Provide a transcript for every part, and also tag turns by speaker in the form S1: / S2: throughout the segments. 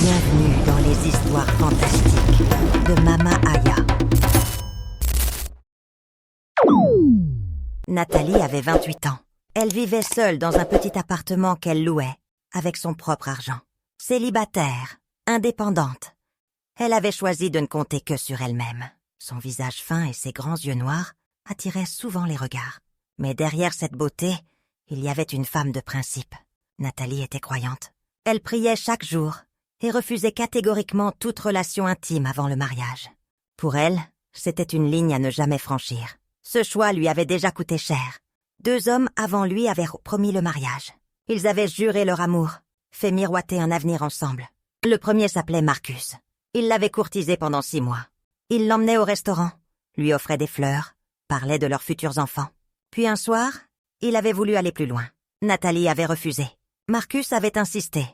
S1: Bienvenue dans les histoires fantastiques de Mama Aya. Nathalie avait 28 ans. Elle vivait seule dans un petit appartement qu'elle louait, avec son propre argent. Célibataire, indépendante. Elle avait choisi de ne compter que sur elle-même. Son visage fin et ses grands yeux noirs attiraient souvent les regards. Mais derrière cette beauté, il y avait une femme de principe. Nathalie était croyante. Elle priait chaque jour et refusait catégoriquement toute relation intime avant le mariage. Pour elle, c'était une ligne à ne jamais franchir. Ce choix lui avait déjà coûté cher. 2 hommes avant lui avaient promis le mariage. Ils avaient juré leur amour, fait miroiter un avenir ensemble. Le premier s'appelait Marcus. Il l'avait courtisé pendant 6 mois. Il l'emmenait au restaurant, lui offrait des fleurs, parlait de leurs futurs enfants. Puis un soir, il avait voulu aller plus loin. Nathalie avait refusé. Marcus avait insisté,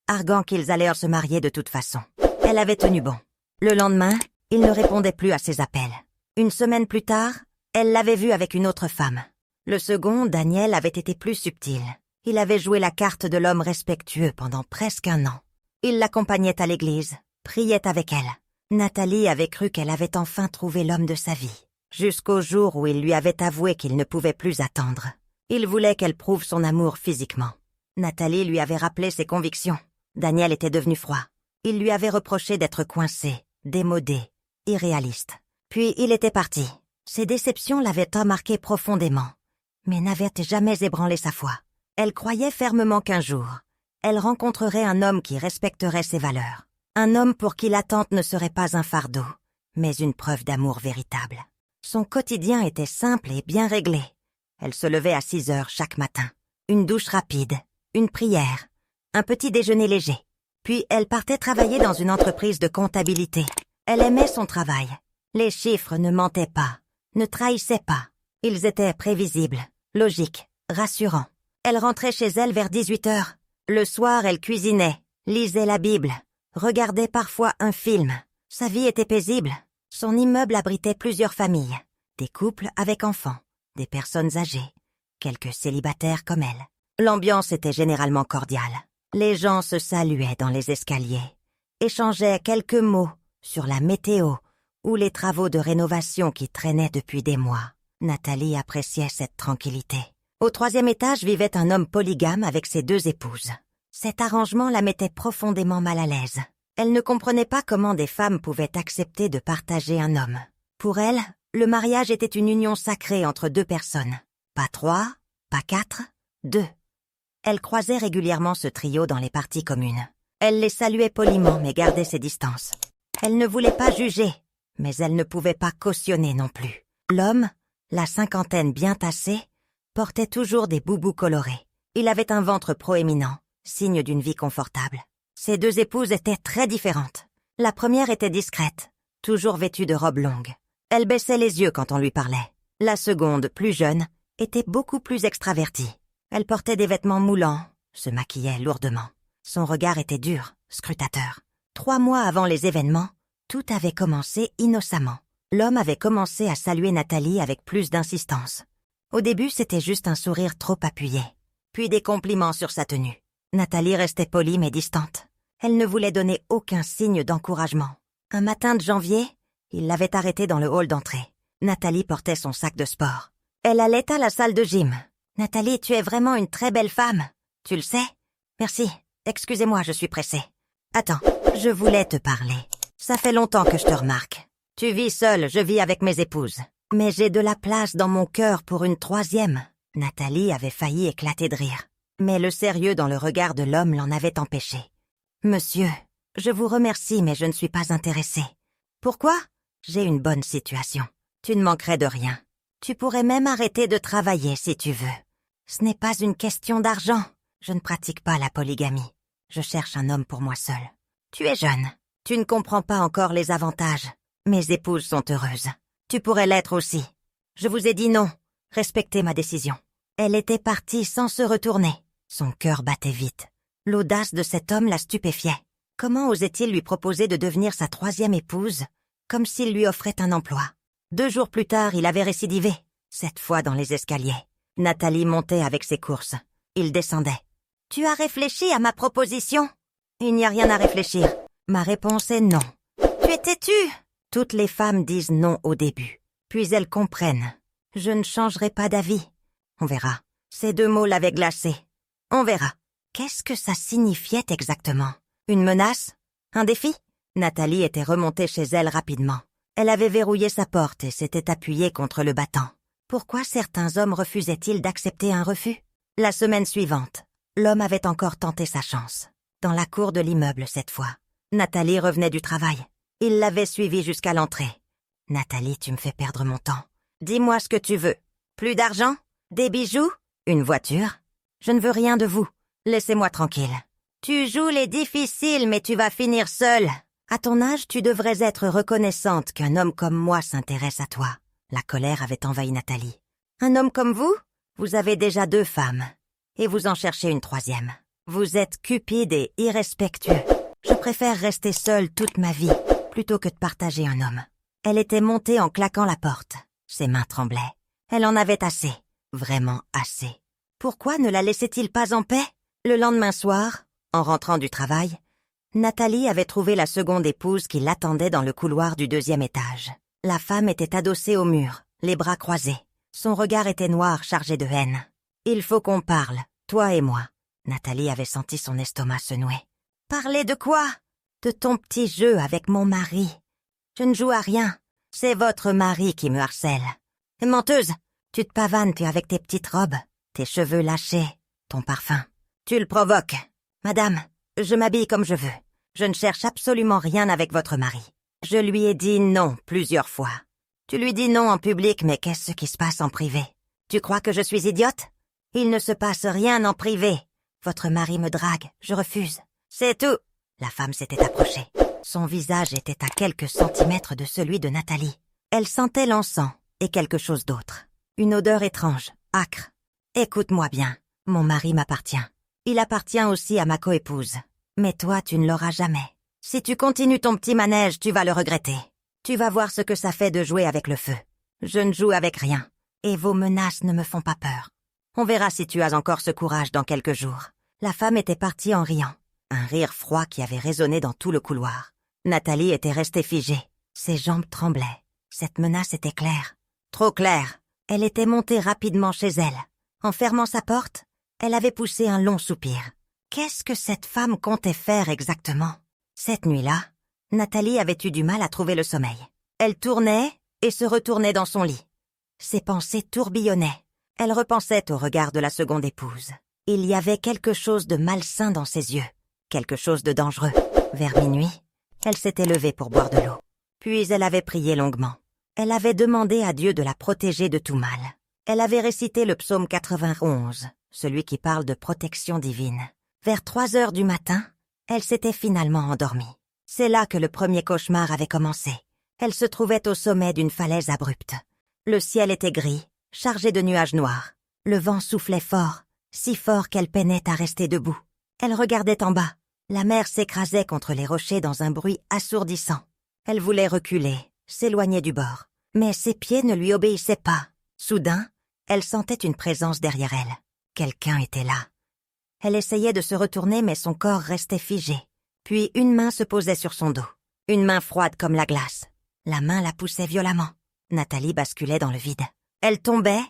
S1: arguant qu'ils allaient se marier de toute façon. Elle avait tenu bon. Le lendemain, il ne répondait plus à ses appels. Une semaine plus tard, elle l'avait vu avec une autre femme. Le second, Daniel, avait été plus subtil. Il avait joué la carte de l'homme respectueux pendant presque 1 an. Il l'accompagnait à l'église, priait avec elle. Nathalie avait cru qu'elle avait enfin trouvé l'homme de sa vie, jusqu'au jour où il lui avait avoué qu'il ne pouvait plus attendre. Il voulait qu'elle prouve son amour physiquement. Nathalie lui avait rappelé ses convictions. Daniel était devenu froid. Il lui avait reproché d'être coincé, démodé, irréaliste. Puis il était parti. Ses déceptions l'avaient marqué profondément, mais n'avaient jamais ébranlé sa foi. Elle croyait fermement qu'un jour, elle rencontrerait un homme qui respecterait ses valeurs. Un homme pour qui l'attente ne serait pas un fardeau, mais une preuve d'amour véritable. Son quotidien était simple et bien réglé. Elle se levait à 6 heures chaque matin. Une douche rapide, une prière, un petit déjeuner léger. Puis elle partait travailler dans une entreprise de comptabilité. Elle aimait son travail. Les chiffres ne mentaient pas, ne trahissaient pas. Ils étaient prévisibles, logiques, rassurants. Elle rentrait chez elle vers 18 heures. Le soir, elle cuisinait, lisait la Bible, regardait parfois un film. Sa vie était paisible. Son immeuble abritait plusieurs familles, des couples avec enfants, des personnes âgées, quelques célibataires comme elle. L'ambiance était généralement cordiale. Les gens se saluaient dans les escaliers, échangeaient quelques mots sur la météo ou les travaux de rénovation qui traînaient depuis des mois. Nathalie appréciait cette tranquillité. Au 3e étage vivait un homme polygame avec ses 2 épouses. Cet arrangement la mettait profondément mal à l'aise. Elle ne comprenait pas comment des femmes pouvaient accepter de partager un homme. Pour elle, le mariage était une union sacrée entre 2 personnes. Pas 3, pas 4, 2. Elle croisait régulièrement ce trio dans les parties communes. Elle les saluait poliment mais gardait ses distances. Elle ne voulait pas juger, mais elle ne pouvait pas cautionner non plus. L'homme, la cinquantaine bien tassée, portait toujours des boubous colorés. Il avait un ventre proéminent, signe d'une vie confortable. Ses 2 épouses étaient très différentes. La première était discrète, toujours vêtue de robes longues. Elle baissait les yeux quand on lui parlait. La seconde, plus jeune, était beaucoup plus extravertie. Elle portait des vêtements moulants, se maquillait lourdement. Son regard était dur, scrutateur. 3 mois avant les événements, tout avait commencé innocemment. L'homme avait commencé à saluer Nathalie avec plus d'insistance. Au début, c'était juste un sourire trop appuyé, puis des compliments sur sa tenue. Nathalie restait polie mais distante. Elle ne voulait donner aucun signe d'encouragement. Un matin de janvier, il l'avait arrêtée dans le hall d'entrée. Nathalie portait son sac de sport. Elle allait à la salle de gym. « Nathalie, tu es vraiment une très belle femme. Tu le sais? Merci. Excusez-moi, je suis pressée. Attends, je voulais te parler. Ça fait longtemps que je te remarque. Tu vis seule, je vis avec mes épouses. Mais j'ai de la place dans mon cœur pour une 3e. » Nathalie avait failli éclater de rire. Mais le sérieux dans le regard de l'homme l'en avait empêché. « Monsieur, je vous remercie, mais je ne suis pas intéressée. Pourquoi? J'ai une bonne situation. Tu ne manquerais de rien. Tu pourrais même arrêter de travailler si tu veux. Ce n'est pas une question d'argent. Je ne pratique pas la polygamie. Je cherche un homme pour moi seule. Tu es jeune. Tu ne comprends pas encore les avantages. Mes épouses sont heureuses. Tu pourrais l'être aussi. Je vous ai dit non. Respectez ma décision. » Elle était partie sans se retourner. Son cœur battait vite. L'audace de cet homme la stupéfiait. Comment osait-il lui proposer de devenir sa 3e épouse, comme s'il lui offrait un emploi? 2 jours plus tard, il avait récidivé, cette fois dans les escaliers. Nathalie montait avec ses courses. Il descendait. « Tu as réfléchi à ma proposition ?» Il n'y a rien à réfléchir. Ma réponse est non. Tu es têtue. Toutes les femmes disent non au début. Puis elles comprennent. Je ne changerai pas d'avis. On verra. Ces 2 mots l'avaient glacé. On verra. Qu'est-ce que ça signifiait exactement? Une menace? Un défi? Nathalie était remontée chez elle rapidement. Elle avait verrouillé sa porte et s'était appuyée contre le battant. Pourquoi certains hommes refusaient-ils d'accepter un refus? La semaine suivante, l'homme avait encore tenté sa chance. Dans la cour de l'immeuble cette fois. Nathalie revenait du travail. Il l'avait suivie jusqu'à l'entrée. « Nathalie, tu me fais perdre mon temps. Dis-moi ce que tu veux. Plus d'argent? Des bijoux? Une voiture? Je ne veux rien de vous. Laissez-moi tranquille. Tu joues les difficiles, mais tu vas finir seule. À ton âge, tu devrais être reconnaissante qu'un homme comme moi s'intéresse à toi. » La colère avait envahi Nathalie. « Un homme comme vous? Vous avez déjà 2 femmes. Et vous en cherchez une 3e. Vous êtes cupide et irrespectueux. Je préfère rester seule toute ma vie, plutôt que de partager un homme. » Elle était montée en claquant la porte. Ses mains tremblaient. Elle en avait assez. Vraiment assez. Pourquoi ne la laissait-il pas en paix? Le lendemain soir, en rentrant du travail, Nathalie avait trouvé la seconde épouse qui l'attendait dans le couloir du 2e étage. La femme était adossée au mur, les bras croisés. Son regard était noir, chargé de haine. « Il faut qu'on parle, toi et moi. » Nathalie avait senti son estomac se nouer. « Parler de quoi? De ton petit jeu avec mon mari. Je ne joue à rien. C'est votre mari qui me harcèle. Menteuse, tu te pavanes, tu avec tes petites robes, tes cheveux lâchés, ton parfum. Tu le provoques. Madame, je m'habille comme je veux. Je ne cherche absolument rien avec votre mari. Je lui ai dit non plusieurs fois. Tu lui dis non en public, mais qu'est-ce qui se passe en privé? Tu crois que je suis idiote? Il ne se passe rien en privé. Votre mari me drague, je refuse. C'est tout. » La femme s'était approchée. Son visage était à quelques centimètres de celui de Nathalie. Elle sentait l'encens et quelque chose d'autre. Une odeur étrange, âcre. « Écoute-moi bien, mon mari m'appartient. Il appartient aussi à ma coépouse. Mais toi, tu ne l'auras jamais. Si tu continues ton petit manège, tu vas le regretter. Tu vas voir ce que ça fait de jouer avec le feu. Je ne joue avec rien, et vos menaces ne me font pas peur. On verra si tu as encore ce courage dans quelques jours. » La femme était partie en riant. Un rire froid qui avait résonné dans tout le couloir. Nathalie était restée figée. Ses jambes tremblaient. Cette menace était claire. Trop claire. Elle était montée rapidement chez elle. En fermant sa porte, elle avait poussé un long soupir. Qu'est-ce que cette femme comptait faire exactement? Cette nuit-là, Nathalie avait eu du mal à trouver le sommeil. Elle tournait et se retournait dans son lit. Ses pensées tourbillonnaient. Elle repensait au regard de la seconde épouse. Il y avait quelque chose de malsain dans ses yeux. Quelque chose de dangereux. Vers minuit, elle s'était levée pour boire de l'eau. Puis elle avait prié longuement. Elle avait demandé à Dieu de la protéger de tout mal. Elle avait récité le psaume 91, celui qui parle de protection divine. Vers 3 heures du matin, elle s'était finalement endormie. C'est là que le premier cauchemar avait commencé. Elle se trouvait au sommet d'une falaise abrupte. Le ciel était gris, chargé de nuages noirs. Le vent soufflait fort, si fort qu'elle peinait à rester debout. Elle regardait en bas. La mer s'écrasait contre les rochers dans un bruit assourdissant. Elle voulait reculer, s'éloigner du bord. Mais ses pieds ne lui obéissaient pas. Soudain, elle sentait une présence derrière elle. Quelqu'un était là. Elle essayait de se retourner, mais son corps restait figé. Puis une main se posait sur son dos. Une main froide comme la glace. La main la poussait violemment. Nathalie basculait dans le vide. Elle tombait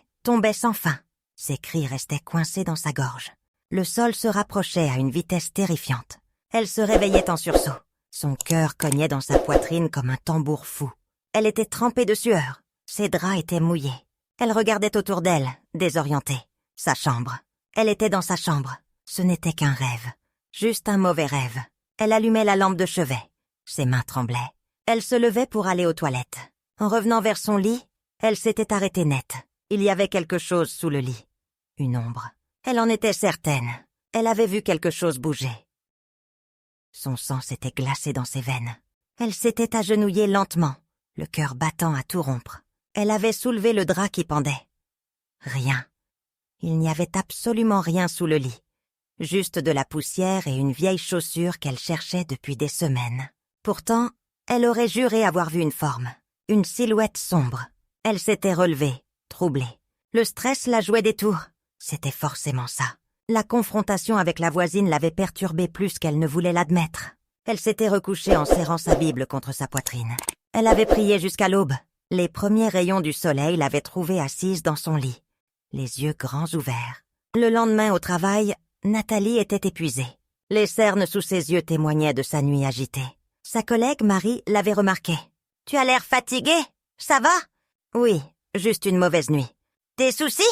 S1: sans fin. Ses cris restaient coincés dans sa gorge. Le sol se rapprochait à une vitesse terrifiante. Elle se réveillait en sursaut. Son cœur cognait dans sa poitrine comme un tambour fou. Elle était trempée de sueur. Ses draps étaient mouillés. Elle regardait autour d'elle, désorientée. Sa chambre. Elle était dans sa chambre. Ce n'était qu'un rêve. Juste un mauvais rêve. Elle allumait la lampe de chevet. Ses mains tremblaient. Elle se levait pour aller aux toilettes. En revenant vers son lit, elle s'était arrêtée net. Il y avait quelque chose sous le lit. Une ombre. Elle en était certaine. Elle avait vu quelque chose bouger. Son sang s'était glacé dans ses veines. Elle s'était agenouillée lentement, le cœur battant à tout rompre. Elle avait soulevé le drap qui pendait. Rien. Il n'y avait absolument rien sous le lit. Juste de la poussière et une vieille chaussure qu'elle cherchait depuis des semaines. Pourtant, elle aurait juré avoir vu une forme, une silhouette sombre. Elle s'était relevée, troublée. Le stress la jouait des tours. C'était forcément ça. La confrontation avec la voisine l'avait perturbée plus qu'elle ne voulait l'admettre. Elle s'était recouchée en serrant sa Bible contre sa poitrine. Elle avait prié jusqu'à l'aube. Les premiers rayons du soleil l'avaient trouvée assise dans son lit, les yeux grands ouverts. Le lendemain au travail, Nathalie était épuisée. Les cernes sous ses yeux témoignaient de sa nuit agitée. Sa collègue Marie l'avait remarqué. « Tu as l'air fatiguée, ça va ?»« Oui, juste une mauvaise nuit. »« Des soucis ?»«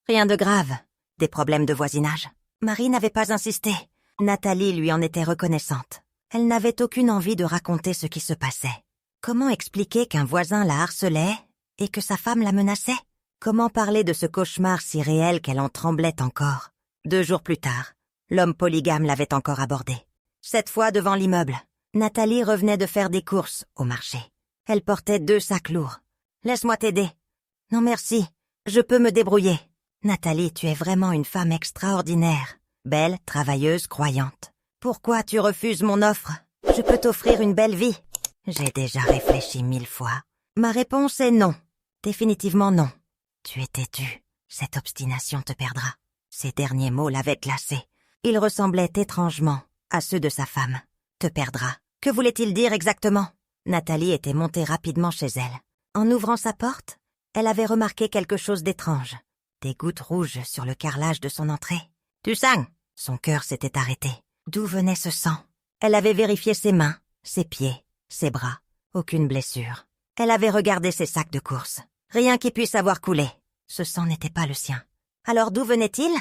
S1: Rien de grave. Des problèmes de voisinage. » Marie n'avait pas insisté. Nathalie lui en était reconnaissante. Elle n'avait aucune envie de raconter ce qui se passait. Comment expliquer qu'un voisin la harcelait et que sa femme la menaçait? Comment parler de ce cauchemar si réel qu'elle en tremblait encore? 2 jours plus tard, l'homme polygame l'avait encore abordé. Cette fois devant l'immeuble. Nathalie revenait de faire des courses au marché. Elle portait 2 sacs lourds. « Laisse-moi t'aider. »« Non merci, je peux me débrouiller. »« Nathalie, tu es vraiment une femme extraordinaire. Belle, travailleuse, croyante. Pourquoi tu refuses mon offre? Je peux t'offrir une belle vie. » J'ai déjà réfléchi 1000 fois. Ma réponse est non. Définitivement non. Tu es têtu. Cette obstination te perdra. Ces derniers mots l'avaient glacé. Ils ressemblaient étrangement à ceux de sa femme. Te perdra. Que voulait-il dire exactement? Nathalie était montée rapidement chez elle. En ouvrant sa porte, elle avait remarqué quelque chose d'étrange. Des gouttes rouges sur le carrelage de son entrée. « Tu saignes ?» Son cœur s'était arrêté. D'où venait ce sang? Elle avait vérifié ses mains, ses pieds, ses bras. Aucune blessure. Elle avait regardé ses sacs de course. Rien qui puisse avoir coulé. Ce sang n'était pas le sien. Alors d'où venait-il?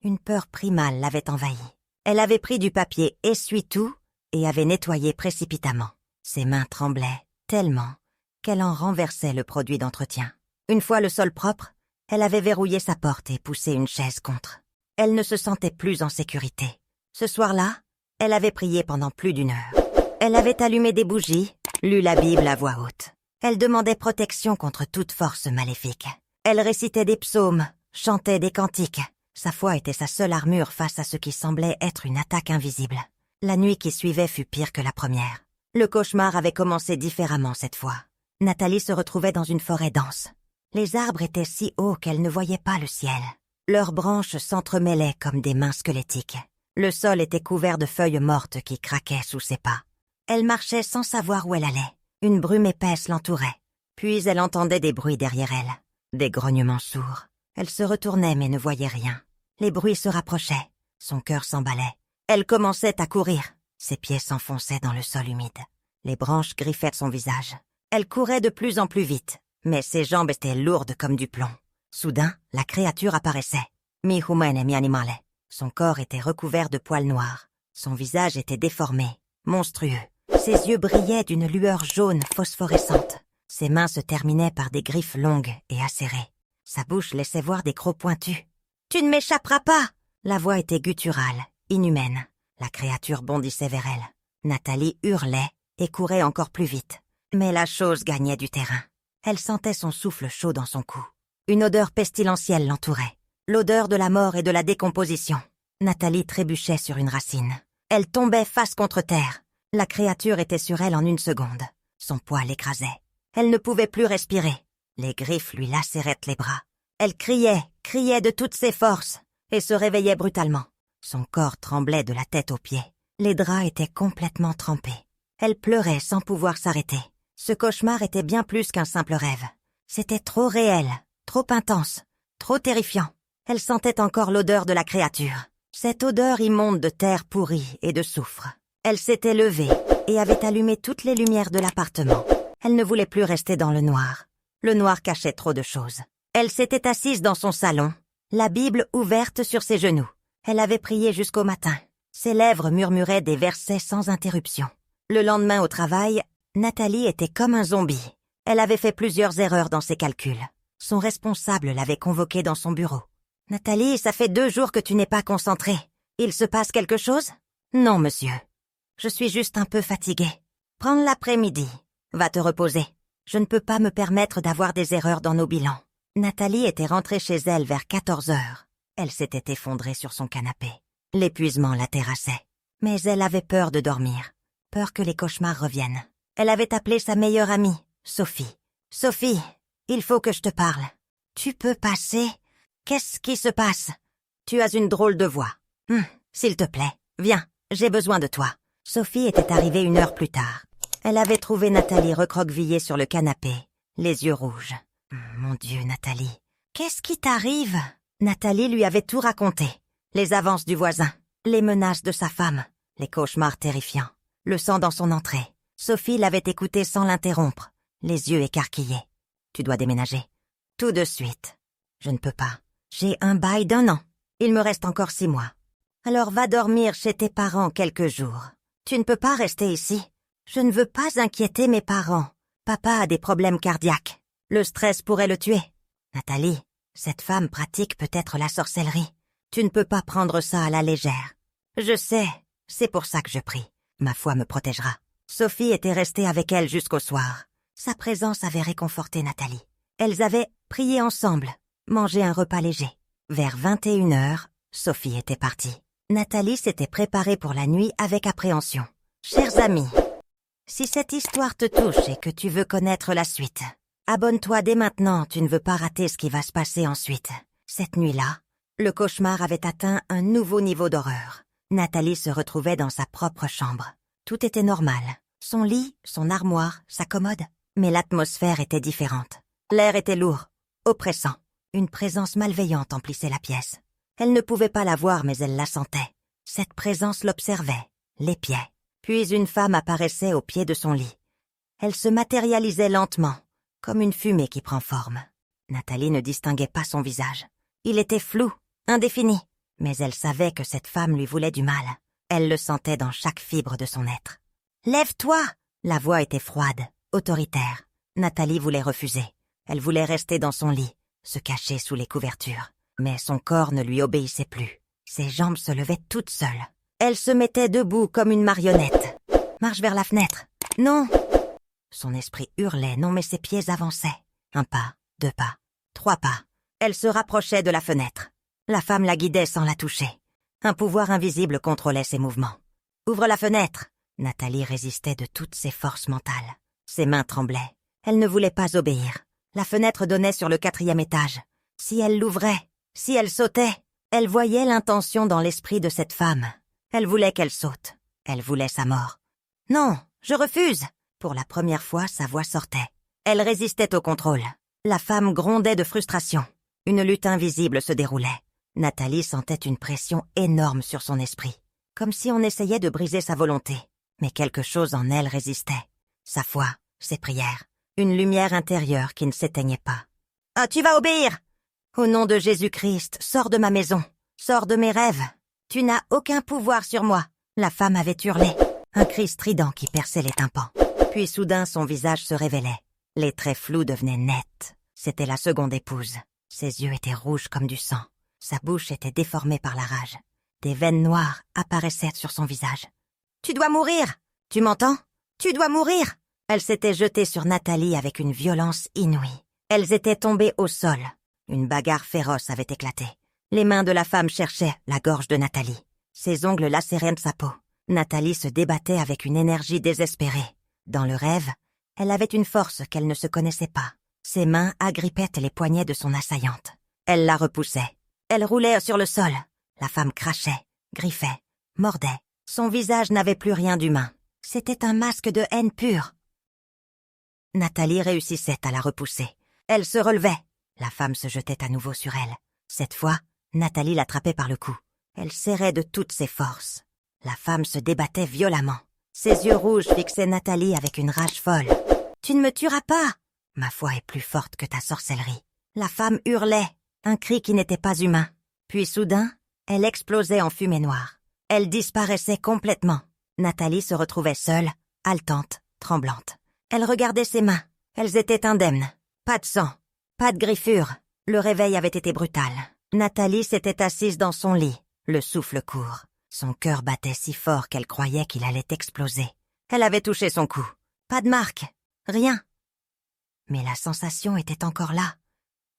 S1: Une peur primale l'avait envahie. Elle avait pris du papier essuie-tout et avait nettoyé précipitamment. Ses mains tremblaient tellement qu'elle en renversait le produit d'entretien. Une fois le sol propre, elle avait verrouillé sa porte et poussé une chaise contre. Elle ne se sentait plus en sécurité. Ce soir-là, elle avait prié pendant plus d'1 heure. Elle avait allumé des bougies, lu la Bible à voix haute. Elle demandait protection contre toute force maléfique. Elle récitait des psaumes, chantait des cantiques. Sa foi était sa seule armure face à ce qui semblait être une attaque invisible. La nuit qui suivait fut pire que la première. Le cauchemar avait commencé différemment cette fois. Nathalie se retrouvait dans une forêt dense. Les arbres étaient si hauts qu'elle ne voyait pas le ciel. Leurs branches s'entremêlaient comme des mains squelettiques. Le sol était couvert de feuilles mortes qui craquaient sous ses pas. Elle marchait sans savoir où elle allait. Une brume épaisse l'entourait. Puis elle entendait des bruits derrière elle, des grognements sourds. Elle se retournait mais ne voyait rien. Les bruits se rapprochaient. Son cœur s'emballait. Elle commençait à courir. Ses pieds s'enfonçaient dans le sol humide. Les branches griffaient son visage. Elle courait de plus en plus vite, mais ses jambes étaient lourdes comme du plomb. Soudain, la créature apparaissait. Mi humane mi animale. Son corps était recouvert de poils noirs. Son visage était déformé, monstrueux. Ses yeux brillaient d'une lueur jaune phosphorescente. Ses mains se terminaient par des griffes longues et acérées. Sa bouche laissait voir des crocs pointus. « Tu ne m'échapperas pas !» La voix était gutturale, inhumaine. La créature bondissait vers elle. Nathalie hurlait et courait encore plus vite. Mais la chose gagnait du terrain. Elle sentait son souffle chaud dans son cou. Une odeur pestilentielle l'entourait. L'odeur de la mort et de la décomposition. Nathalie trébuchait sur une racine. Elle tombait face contre terre. La créature était sur elle en 1 seconde. Son poids l'écrasait. Elle ne pouvait plus respirer. Les griffes lui lacéraient les bras. Elle criait de toutes ses forces, et se réveillait brutalement. Son corps tremblait de la tête aux pieds. Les draps étaient complètement trempés. Elle pleurait sans pouvoir s'arrêter. Ce cauchemar était bien plus qu'un simple rêve. C'était trop réel, trop intense, trop terrifiant. Elle sentait encore l'odeur de la créature. Cette odeur immonde de terre pourrie et de soufre. Elle s'était levée et avait allumé toutes les lumières de l'appartement. Elle ne voulait plus rester dans le noir. Le noir cachait trop de choses. Elle s'était assise dans son salon, la Bible ouverte sur ses genoux. Elle avait prié jusqu'au matin. Ses lèvres murmuraient des versets sans interruption. Le lendemain au travail, Nathalie était comme un zombie. Elle avait fait plusieurs erreurs dans ses calculs. Son responsable l'avait convoquée dans son bureau. « Nathalie, ça fait 2 jours que tu n'es pas concentrée. Il se passe quelque chose? »« Non, monsieur. Je suis juste un peu fatiguée. Prends l'après-midi. Va te reposer. Je ne peux pas me permettre d'avoir des erreurs dans nos bilans. » Nathalie était rentrée chez elle vers 14 heures. Elle s'était effondrée sur son canapé. L'épuisement la terrassait. Mais elle avait peur de dormir. Peur que les cauchemars reviennent. Elle avait appelé sa meilleure amie, Sophie. « Sophie, il faut que je te parle. Tu peux passer? Qu'est-ce qui se passe? » Tu as une drôle de voix. S'il te plaît, viens, j'ai besoin de toi. Sophie était arrivée 1 heure plus tard. Elle avait trouvé Nathalie recroquevillée sur le canapé, les yeux rouges. Mon Dieu, Nathalie. Qu'est-ce qui t'arrive? Nathalie lui avait tout raconté. Les avances du voisin, les menaces de sa femme, les cauchemars terrifiants, le sang dans son entrée. Sophie l'avait écouté sans l'interrompre, les yeux écarquillés. Tu dois déménager. Tout de suite. Je ne peux pas. J'ai un bail d'1 an. Il me reste encore 6 mois. Alors va dormir chez tes parents quelques jours. Tu ne peux pas rester ici. Je ne veux pas inquiéter mes parents. Papa a des problèmes cardiaques. Le stress pourrait le tuer. Nathalie, cette femme pratique peut-être la sorcellerie. Tu ne peux pas prendre ça à la légère. Je sais, c'est pour ça que je prie. Ma foi me protégera. Sophie était restée avec elle jusqu'au soir. Sa présence avait réconforté Nathalie. Elles avaient prié ensemble, mangé un repas léger. Vers 21 heures, Sophie était partie. Nathalie s'était préparée pour la nuit avec appréhension. Chers amis, si cette histoire te touche et que tu veux connaître la suite, abonne-toi dès maintenant, tu ne veux pas rater ce qui va se passer ensuite. Cette nuit-là, le cauchemar avait atteint un nouveau niveau d'horreur. Nathalie se retrouvait dans sa propre chambre. Tout était normal. Son lit, son armoire, sa commode. Mais l'atmosphère était différente. L'air était lourd, oppressant. Une présence malveillante emplissait la pièce. Elle ne pouvait pas la voir, mais elle la sentait. Cette présence l'observait, l'épiait. Puis une femme apparaissait au pied de son lit. Elle se matérialisait lentement, comme une fumée qui prend forme. Nathalie ne distinguait pas son visage. Il était flou, indéfini. Mais elle savait que cette femme lui voulait du mal. Elle le sentait dans chaque fibre de son être. « Lève-toi !» La voix était froide, autoritaire. Nathalie voulait refuser. Elle voulait rester dans son lit, se cacher sous les couvertures. Mais son corps ne lui obéissait plus. Ses jambes se levaient toutes seules. Elle se mettait debout comme une marionnette. « Marche vers la fenêtre !»« Non !» Son esprit hurlait, non mais ses pieds avançaient. 1 pas, 2 pas, 3 pas. Elle se rapprochait de la fenêtre. La femme la guidait sans la toucher. Un pouvoir invisible contrôlait ses mouvements. « Ouvre la fenêtre !» Nathalie résistait de toutes ses forces mentales. Ses mains tremblaient. Elle ne voulait pas obéir. La fenêtre donnait sur le 4e étage. Si elle l'ouvrait, si elle sautait, elle voyait l'intention dans l'esprit de cette femme. Elle voulait qu'elle saute. Elle voulait sa mort. « Non, je refuse !» Pour la première fois, sa voix sortait. Elle résistait au contrôle. La femme grondait de frustration. Une lutte invisible se déroulait. Nathalie sentait une pression énorme sur son esprit, comme si on essayait de briser sa volonté. Mais quelque chose en elle résistait. Sa foi, ses prières, une lumière intérieure qui ne s'éteignait pas. « Ah, tu vas obéir ! Au nom de Jésus-Christ, sors de ma maison, sors de mes rêves. Tu n'as aucun pouvoir sur moi. » La femme avait hurlé, un cri strident qui perçait les tympans. Puis soudain, son visage se révélait. Les traits flous devenaient nets. C'était la seconde épouse. Ses yeux étaient rouges comme du sang. Sa bouche était déformée par la rage. Des veines noires apparaissaient sur son visage. « Tu dois mourir! Tu m'entends? Tu dois mourir !» Elle s'était jetée sur Nathalie avec une violence inouïe. Elles étaient tombées au sol. Une bagarre féroce avait éclaté. Les mains de la femme cherchaient la gorge de Nathalie. Ses ongles lacéraient de sa peau. Nathalie se débattait avec une énergie désespérée. Dans le rêve, elle avait une force qu'elle ne se connaissait pas. Ses mains agrippaient les poignets de son assaillante. Elle la repoussait. Elle roulait sur le sol. La femme crachait, griffait, mordait. Son visage n'avait plus rien d'humain. C'était un masque de haine pure. Nathalie réussissait à la repousser. Elle se relevait. La femme se jetait à nouveau sur elle. Cette fois, Nathalie l'attrapait par le cou. Elle serrait de toutes ses forces. La femme se débattait violemment. Ses yeux rouges fixaient Nathalie avec une rage folle. « Tu ne me tueras pas !»« Ma foi est plus forte que ta sorcellerie. » La femme hurlait, un cri qui n'était pas humain. Puis soudain, elle explosait en fumée noire. Elle disparaissait complètement. Nathalie se retrouvait seule, haletante, tremblante. Elle regardait ses mains. Elles étaient indemnes. Pas de sang, pas de griffures. Le réveil avait été brutal. Nathalie s'était assise dans son lit, le souffle court. Son cœur battait si fort qu'elle croyait qu'il allait exploser. Elle avait touché son cou. Pas de marque, rien. Mais la sensation était encore là.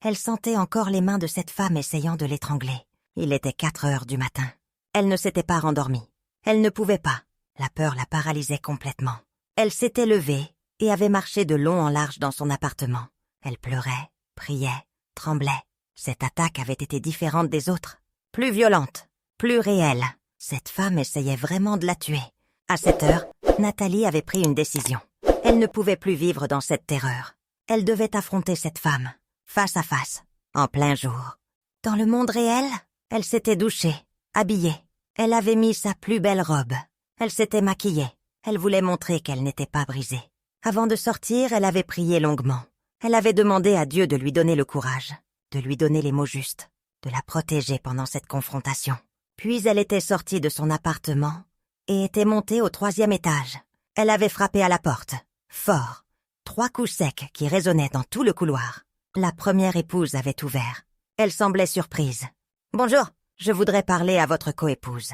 S1: Elle sentait encore les mains de cette femme essayant de l'étrangler. Il était 4 heures du matin. Elle ne s'était pas rendormie. Elle ne pouvait pas. La peur la paralysait complètement. Elle s'était levée et avait marché de long en large dans son appartement. Elle pleurait, priait, tremblait. Cette attaque avait été différente des autres. plus violente, plus réelle. Cette femme essayait vraiment de la tuer. À cette heure, Nathalie avait pris une décision. Elle ne pouvait plus vivre dans cette terreur. Elle devait affronter cette femme, face à face, en plein jour. Dans le monde réel, elle s'était douchée, habillée. Elle avait mis sa plus belle robe. Elle s'était maquillée. Elle voulait montrer qu'elle n'était pas brisée. Avant de sortir, elle avait prié longuement. Elle avait demandé à Dieu de lui donner le courage, de lui donner les mots justes, de la protéger pendant cette confrontation. Puis elle était sortie de son appartement et était montée au 3e étage. Elle avait frappé à la porte, fort. 3 coups secs qui résonnaient dans tout le couloir. La première épouse avait ouvert. Elle semblait surprise. « Bonjour, je voudrais parler à votre coépouse. »«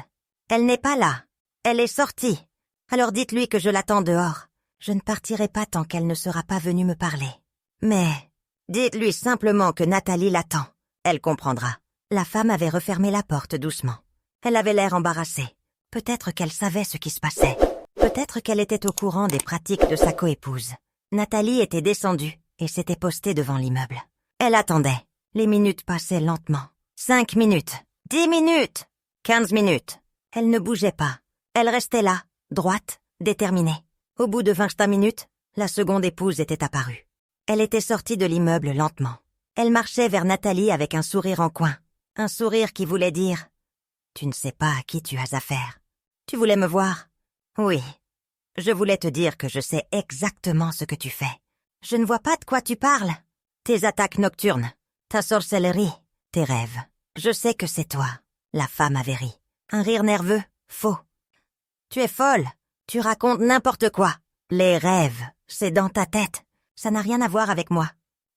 S1: Elle n'est pas là. Elle est sortie. Alors dites-lui que je l'attends dehors. Je ne partirai pas tant qu'elle ne sera pas venue me parler. Mais dites-lui simplement que Nathalie l'attend. Elle comprendra. » La femme avait refermé la porte doucement. Elle avait l'air embarrassée. Peut-être qu'elle savait ce qui se passait. Peut-être qu'elle était au courant des pratiques de sa coépouse. Nathalie était descendue et s'était postée devant l'immeuble. Elle attendait. Les minutes passaient lentement. 5 minutes. 10 minutes. 15 minutes. Elle ne bougeait pas. Elle restait là, droite, déterminée. Au bout de 25 minutes, la seconde épouse était apparue. Elle était sortie de l'immeuble lentement. Elle marchait vers Nathalie avec un sourire en coin. Un sourire qui voulait dire « Tu ne sais pas à qui tu as affaire. Tu voulais me voir ? Oui. Je voulais te dire que je sais exactement ce que tu fais. Je ne vois pas de quoi tu parles. Tes attaques nocturnes, ta sorcellerie, tes rêves. Je sais que c'est toi. » La femme avait ri. Un rire nerveux, faux. « Tu es folle. Tu racontes n'importe quoi. Les rêves, c'est dans ta tête. Ça n'a rien à voir avec moi.